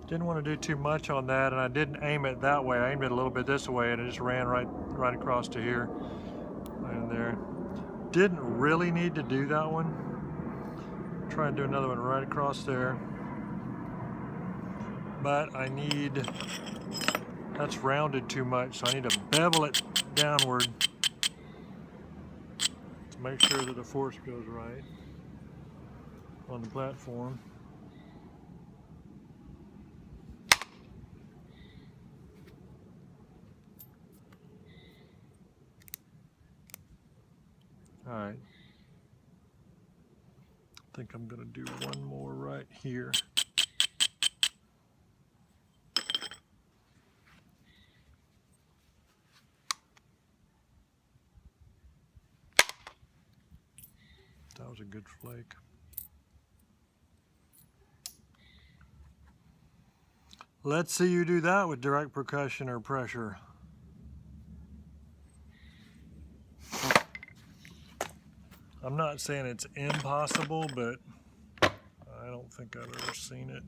Didn't want to do too much on that, and I didn't aim it that way. I aimed it a little bit this way, and it just ran right across to here, right in there. Didn't really need to do that one. Try and do another one right across there. But I need, that's rounded too much, so I need to bevel it downward to make sure that the force goes right on the platform. All right. I think I'm gonna do one more right here. That was a good flake. Let's see you do that with direct percussion or pressure. I'm not saying it's impossible, but I don't think I've ever seen it.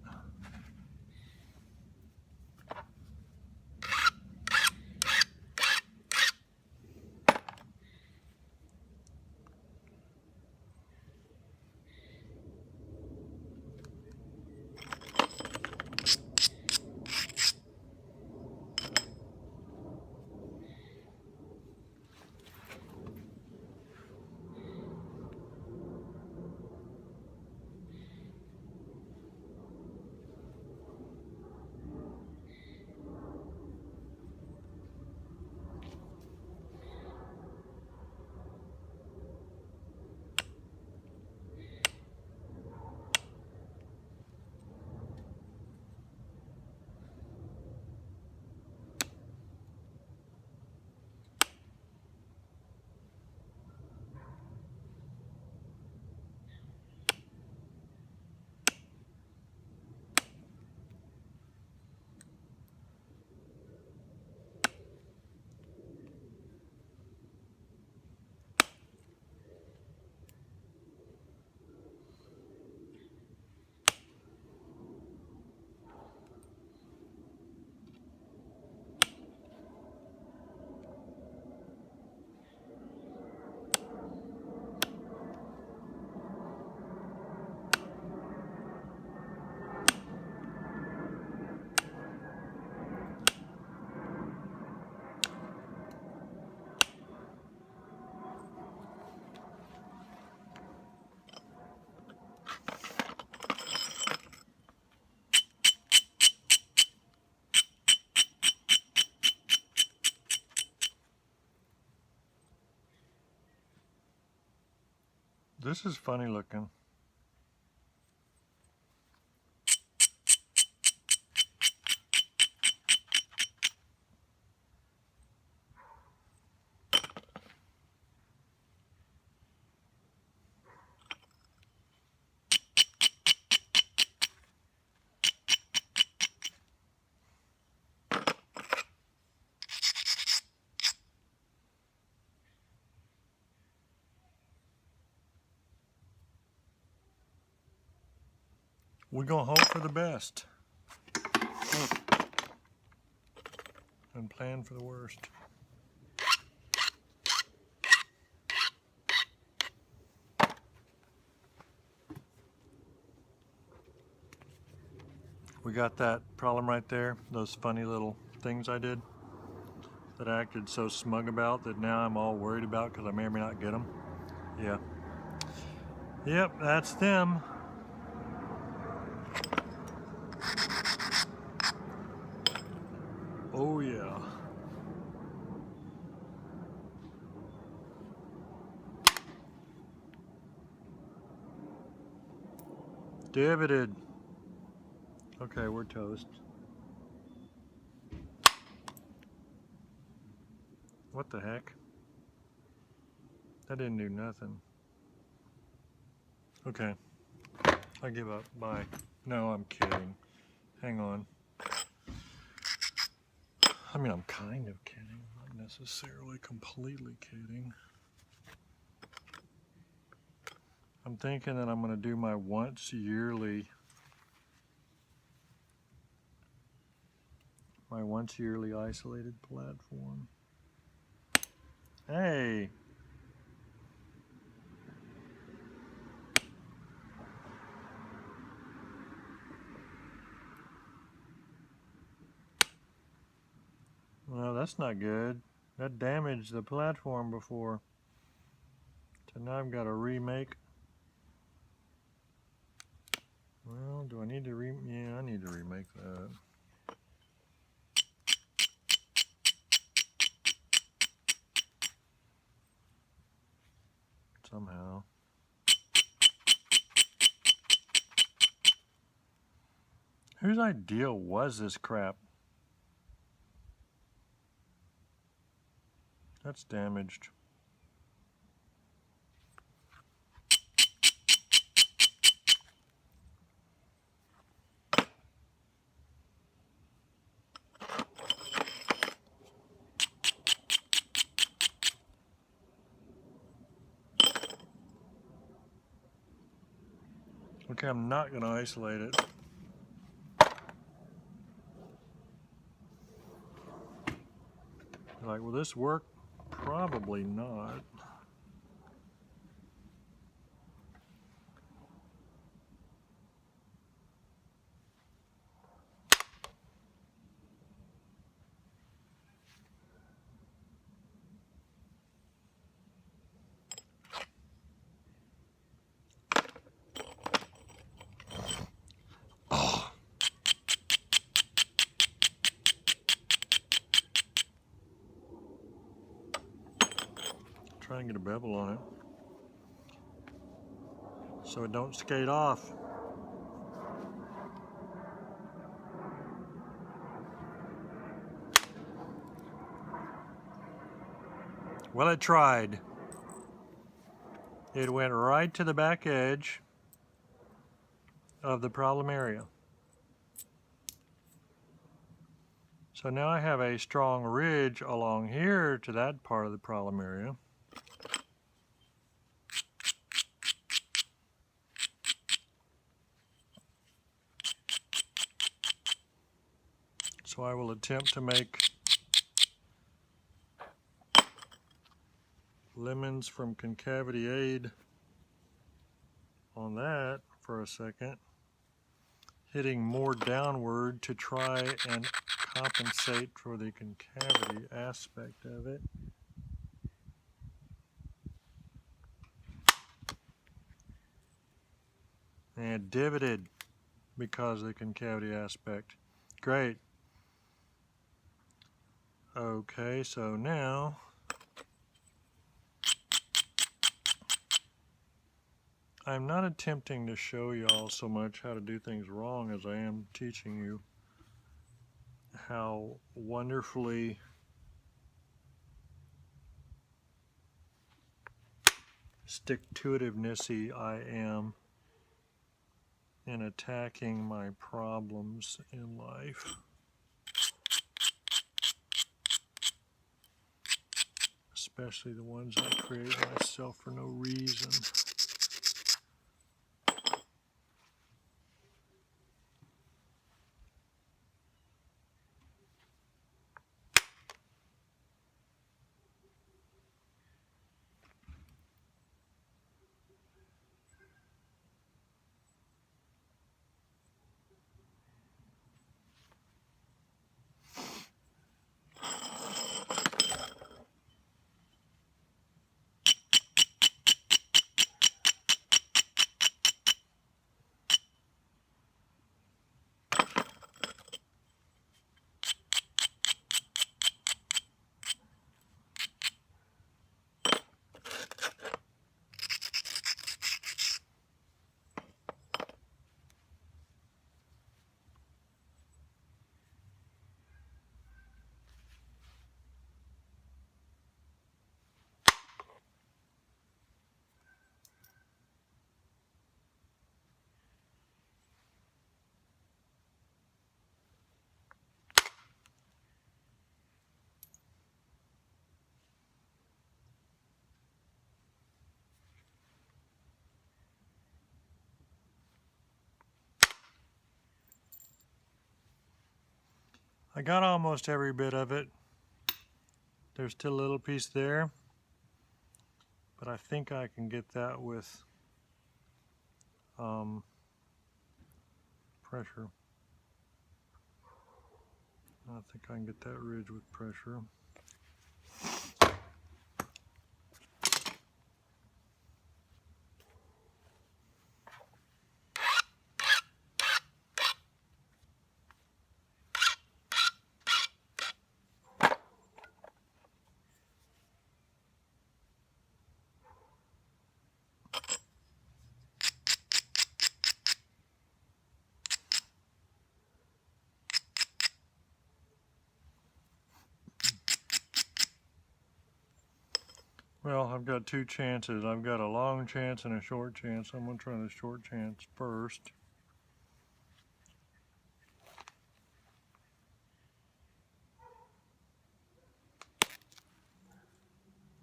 This is funny looking. We're gonna hope for the best and plan for the worst. We got that problem right there, those funny little things I did that I acted so smug about that now I'm all worried about because I may or may not get them. Yeah. Yep, that's them. Oh yeah. Divoted. Okay, we're toast. What the heck? That didn't do nothing. Okay, I give up. Bye. No, I'm kidding. Hang on. I mean, I'm kind of kidding, not necessarily completely kidding. I'm thinking that I'm going to do my once yearly My once yearly isolated platform. Hey! Well, that's not good. That damaged the platform before. So now I've got to remake. Well, do I need to yeah, I need to remake that. Somehow. Whose idea was this crap? That's damaged. Okay, I'm not going to isolate it. Like, will this work? Probably not. Oh. Try and get a bevel on it so it don't skate off. Well, it tried. It went right to the back edge of the problem area. So now I have a strong ridge along here to that part of the problem area. So I will attempt to make lemons from concavity aid on that for a second, hitting more downward to try and compensate for the concavity aspect of it. And divoted because of the concavity aspect. Great. Okay, so now I'm not attempting to show y'all so much how to do things wrong as I am teaching you how wonderfully stick-to-itiveness-y I am in attacking my problems in life. Especially the ones I create myself for no reason. I got almost every bit of it. There's still a little piece there, but I think I can get that with pressure. I think I can get that ridge with pressure. Well, I've got two chances. I've got a long chance and a short chance. I'm going to try the short chance first.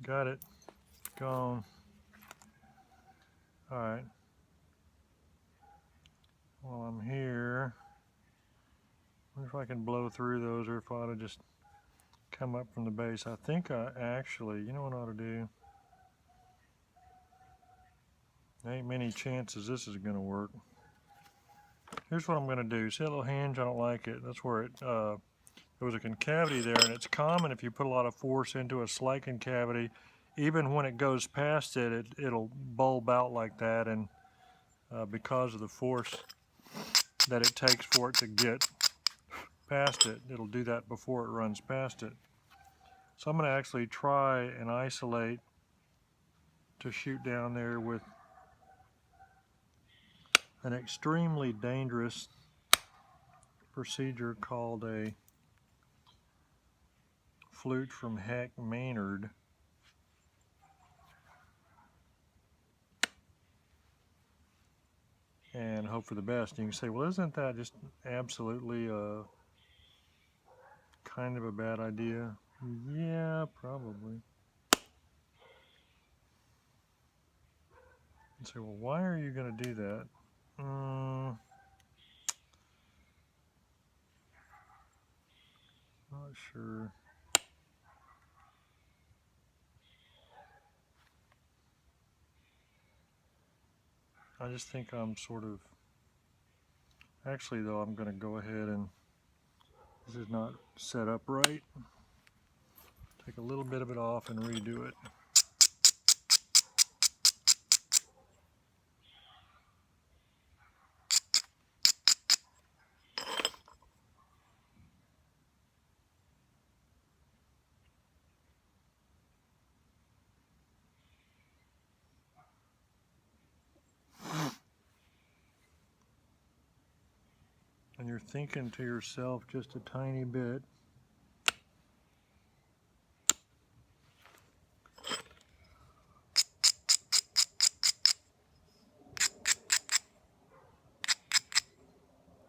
Got it. Gone. Alright. While I'm here, I wonder if I can blow through those or if I ought to just come up from the base. I think I actually, you know what I ought to do? There ain't many chances this is going to work. Here's what I'm going to do. See that little hinge? I don't like it. That's where there was a concavity there, and it's common if you put a lot of force into a slight concavity, even when it goes past it, it'll bulb out like that, and because of the force that it takes for it to get past it, it'll do that before it runs past it. So I'm going to actually try and isolate to shoot down there with an extremely dangerous procedure called a flute from Heck Maynard. And hope for the best. And you can say, well, isn't that just absolutely kind of a bad idea? Yeah, probably. You say, well, why are you going to do that? Not sure. I just think I'm sort of, actually though, I'm going to go ahead and, this is not set up right. Take a little bit of it off and redo it. And you're thinking to yourself just a tiny bit,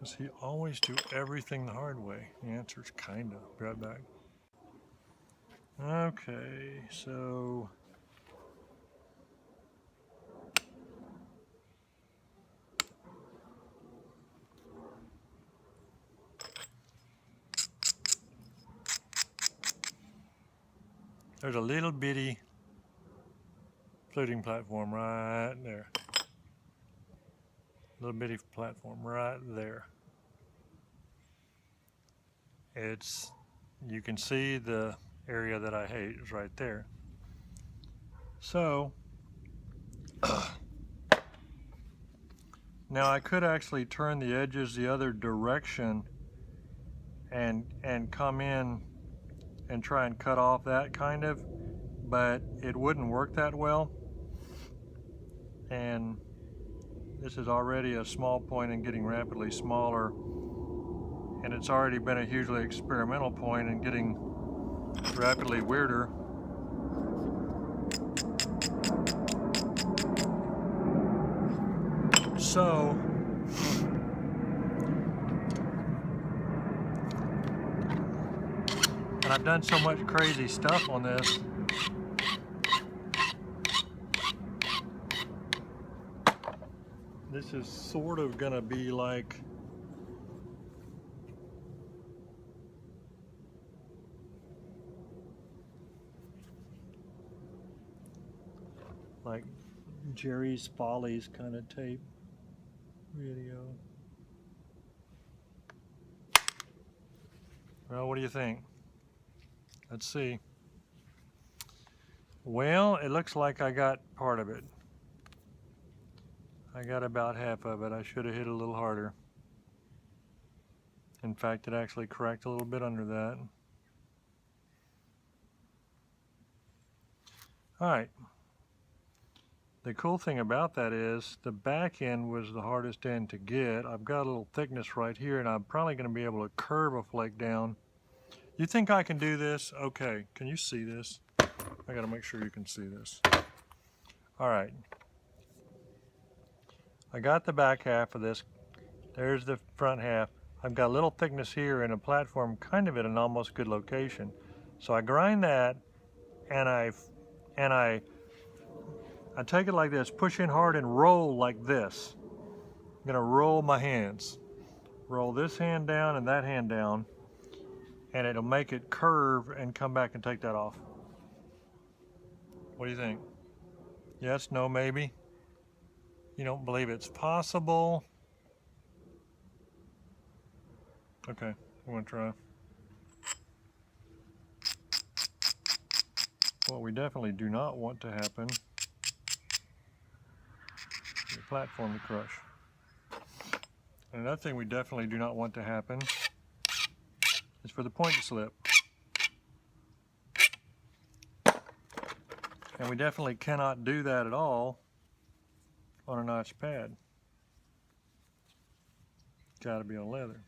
does he always do everything the hard way? The answer is kinda. Be right back. Okay, so there's a little bitty fluting platform right there. Little bitty platform right there. It's, you can see the area that I hate is right there. So now I could actually turn the edges the other direction and come in and try and cut off that kind of, but it wouldn't work that well. And this is already a small point and getting rapidly smaller, and it's already been a hugely experimental point and getting rapidly weirder. So and I've done so much crazy stuff on this. This is sort of gonna be like like Jerry's Follies kind of tape video. Well, what do you think? Let's see. Well, it looks like I got part of it. I got about half of it. I should have hit a little harder. In fact, it actually cracked a little bit under that. All right. The cool thing about that is the back end was the hardest end to get. I've got a little thickness right here, and I'm probably going to be able to curve a flake down. You think I can do this? Okay, can you see this? I got to make sure you can see this. All right. I got the back half of this. There's the front half. I've got a little thickness here and a platform kind of at an almost good location. So I grind that, and I take it like this, push in hard and roll like this. I'm gonna roll my hands. Roll this hand down and that hand down, and it'll make it curve and come back and take that off. What do you think? Yes, no, maybe? You don't believe it's possible? Okay, we're gonna try. What we definitely do not want to happen is the platform to crush. And another thing we definitely do not want to happen is for the point to slip. And we definitely cannot do that at all on a notch pad. Got to be on leather.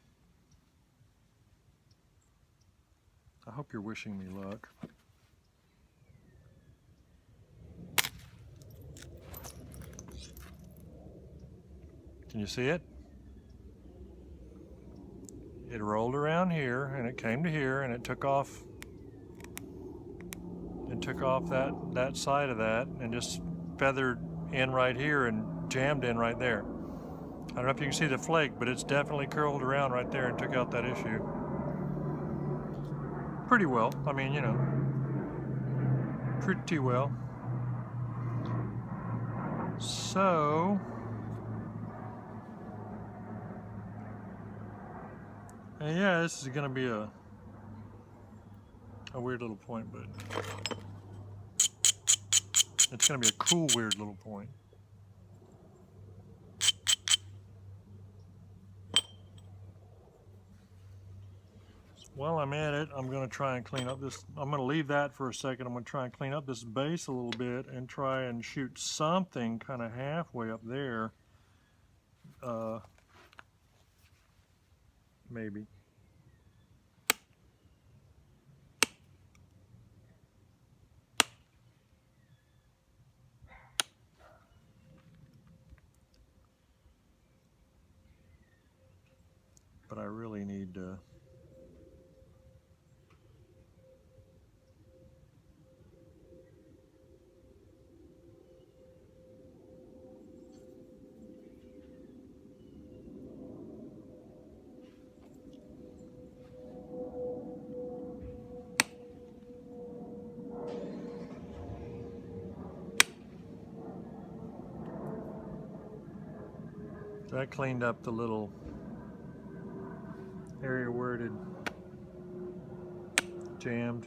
I hope you're wishing me luck. Can you see it? It rolled around here and it came to here and it took off. It took off that side of that and just feathered in right here and jammed in right there. I don't know if you can see the flake, but it's definitely curled around right there and took out that issue. Pretty well. I mean, you know, pretty well. So, yeah, this is gonna be a weird little point, but it's gonna be a cool weird little point. While I'm at it, I'm gonna try and clean up this. I'm gonna leave that for a second. I'm gonna try and clean up this base a little bit and try and shoot something kind of halfway up there. Maybe. But I really need to so I cleaned up the little area where it had jammed.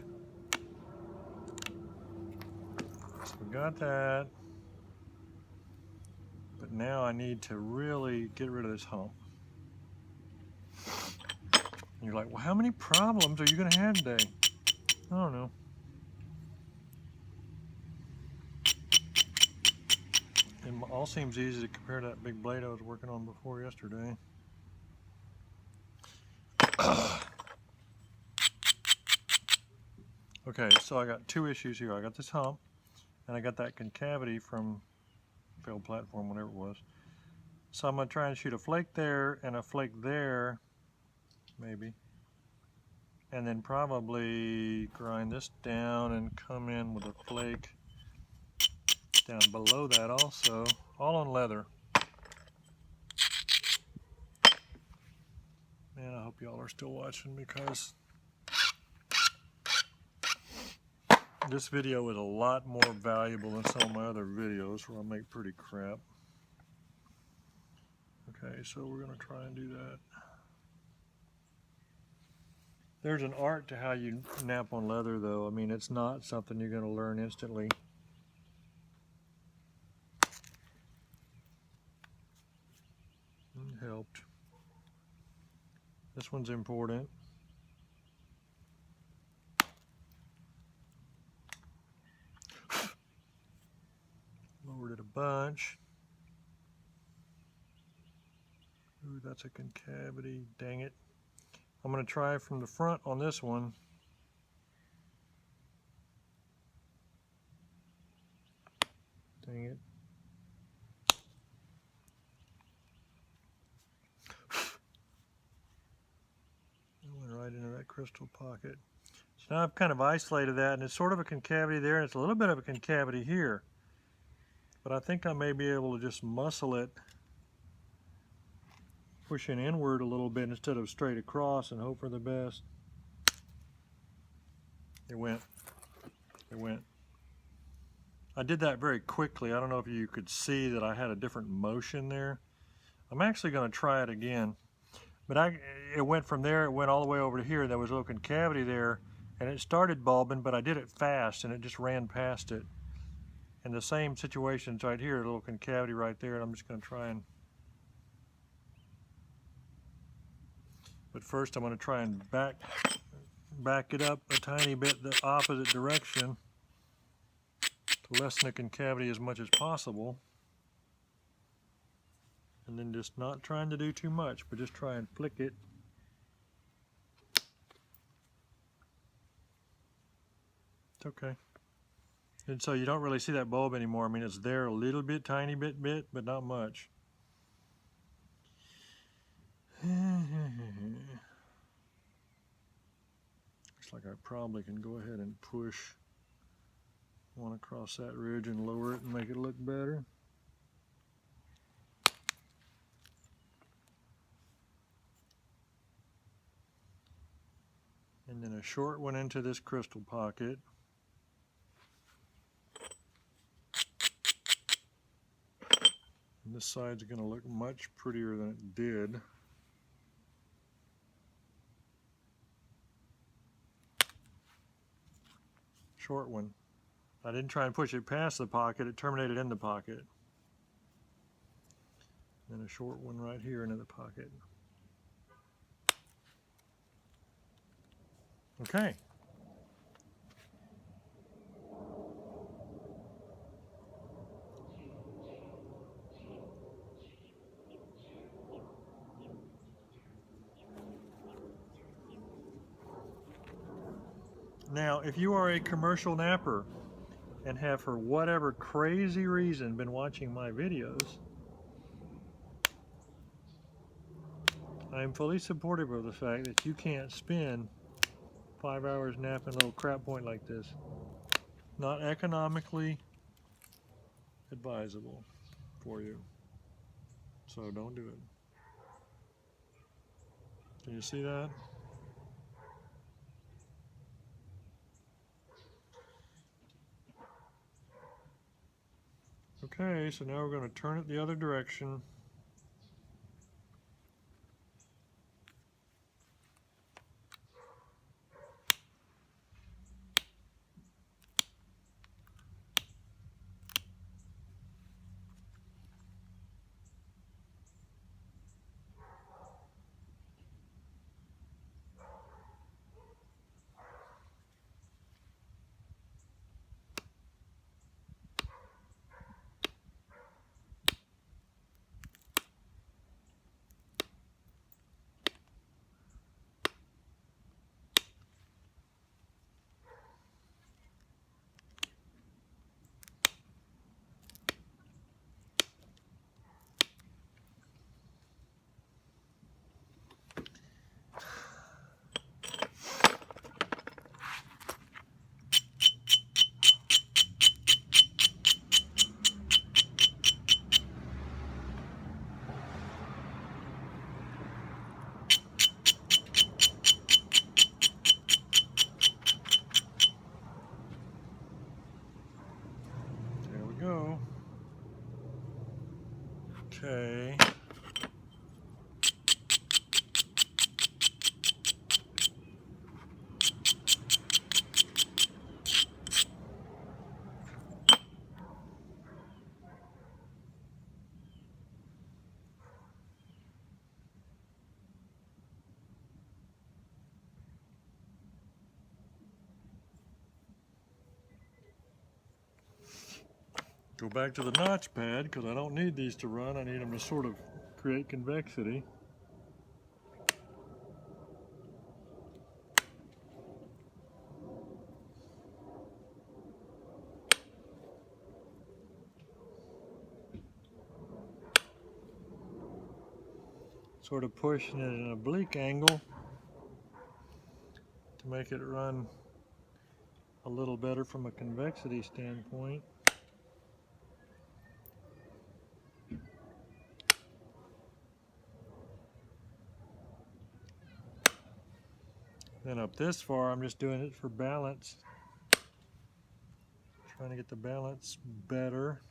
So we got that. But now I need to really get rid of this hump. And you're like, well, how many problems are you going to have today? I don't know. It all seems easy to compare to that big blade I was working on before yesterday. Okay, so I got two issues here. I got this hump, and I got that concavity from failed platform, whatever it was. So I'm going to try and shoot a flake there and a flake there, maybe. And then probably grind this down and come in with a flake down below that also, all on leather. Man, I hope y'all are still watching because This video is a lot more valuable than some of my other videos where I make pretty crap. Okay, so we're going to try and do that. There's an art to how you nap on leather, though. I mean, it's not something you're going to learn instantly. It helped. This one's important. Lowered it a bunch. Ooh, that's a concavity. Dang it. I'm going to try from the front on this one. Dang it. It went right into that crystal pocket. So now I've kind of isolated that, and it's sort of a concavity there, and it's a little bit of a concavity here. But I think I may be able to just muscle it, pushing inward a little bit instead of straight across, and hope for the best. It went. It went. I did that very quickly. I don't know if you could see that I had a different motion there. I'm actually going to try it again. But it went from there, it went all the way over to here. There was a little concavity there, and it started bulbing, but I did it fast, and it just ran past it. And the same situation's right here, a little concavity right there, and I'm just going to try and... But first I'm going to try and back it up a tiny bit the opposite direction to lessen the concavity as much as possible. And then just not trying to do too much, but just try and flick it. It's okay. And so you don't really see that bulb anymore. I mean, it's there a little bit, tiny bit, but not much. Looks like I probably can go ahead and push one across that ridge and lower it and make it look better. And then a short one into this crystal pocket. And this side's going to look much prettier than it did. Short one. I didn't try and push it past the pocket, it terminated in the pocket. And a short one right here into the pocket. Okay. Now, if you are a commercial napper and have for whatever crazy reason been watching my videos, I am fully supportive of the fact that you can't spend 5 hours napping a little crap point like this. Not economically advisable for you. So don't do it. Can you see that? Okay, so now we're going to turn it the other direction. go. Okay. Go back to the notch pad because I don't need these to run. I need them to sort of create convexity. Sort of pushing it in an oblique angle to make it run a little better from a convexity standpoint. Then up this far, I'm just doing it for balance. Trying to get the balance better.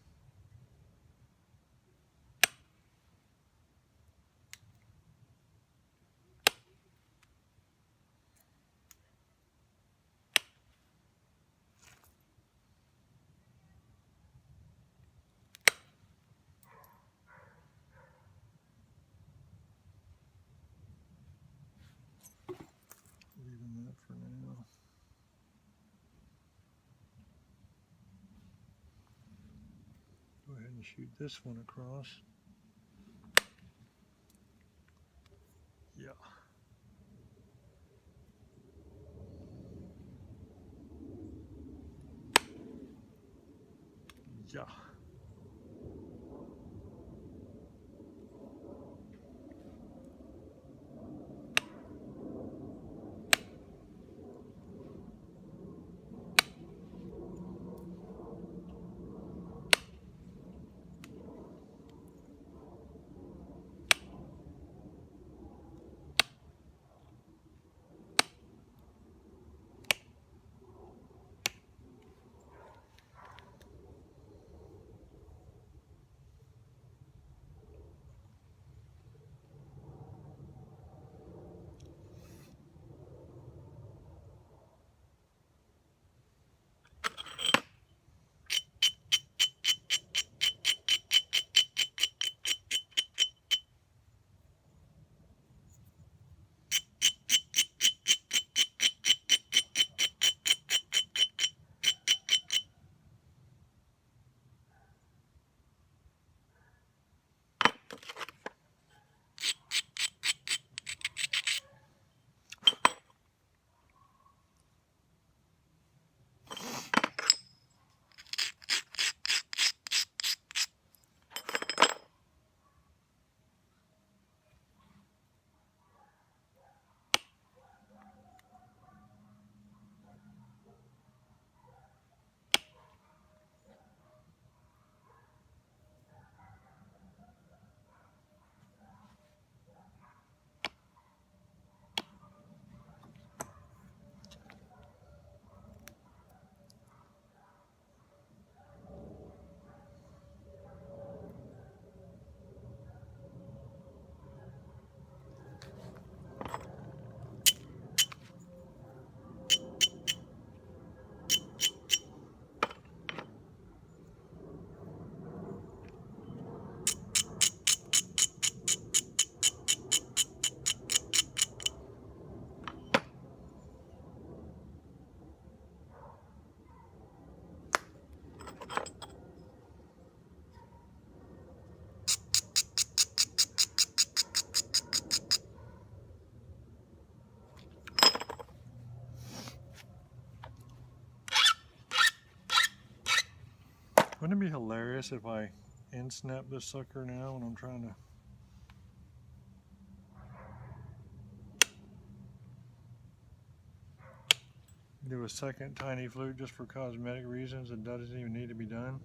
Leaving that for now. Go ahead and shoot this one across. Yeah. Yeah. Wouldn't it be hilarious if I end snap this sucker now when I'm trying to do a second tiny flute just for cosmetic reasons that doesn't even need to be done?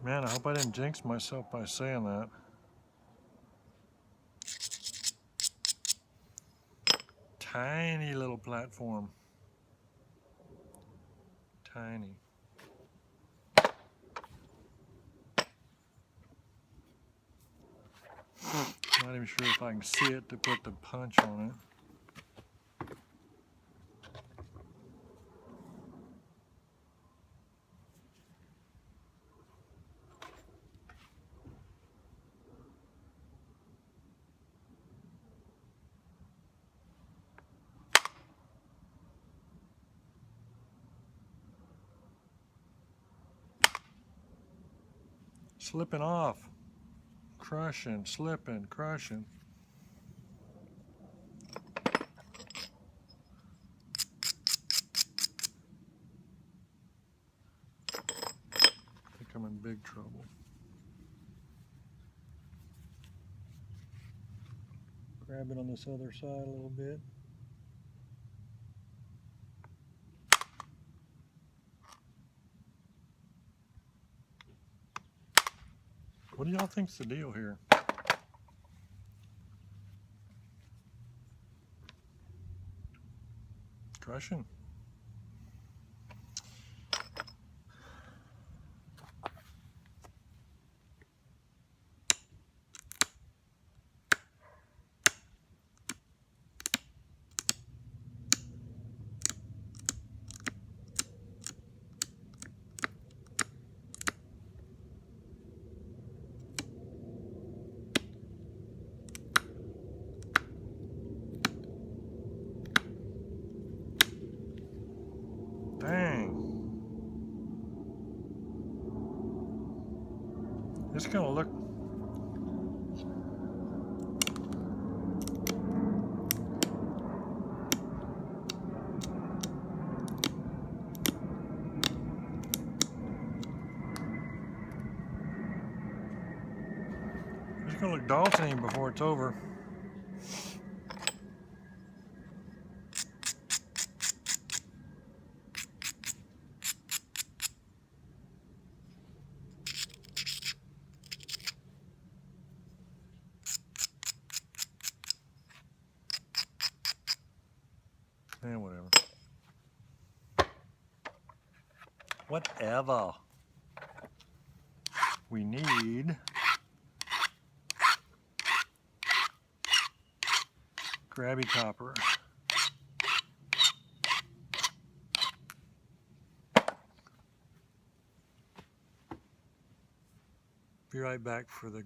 Man, I hope I didn't jinx myself by saying that. Tiny little platform. Tiny. Not even sure if I can see it to put the punch on it. Slipping off. Crushing, slipping, crushing. I think I'm in big trouble. Grab it on this other side a little bit. What do y'all think's the deal here? Crushing. Dang. It's gonna look. It's gonna look Dalton before it's over. Yeah, whatever. Whatever. We need grabby copper. Be right back for the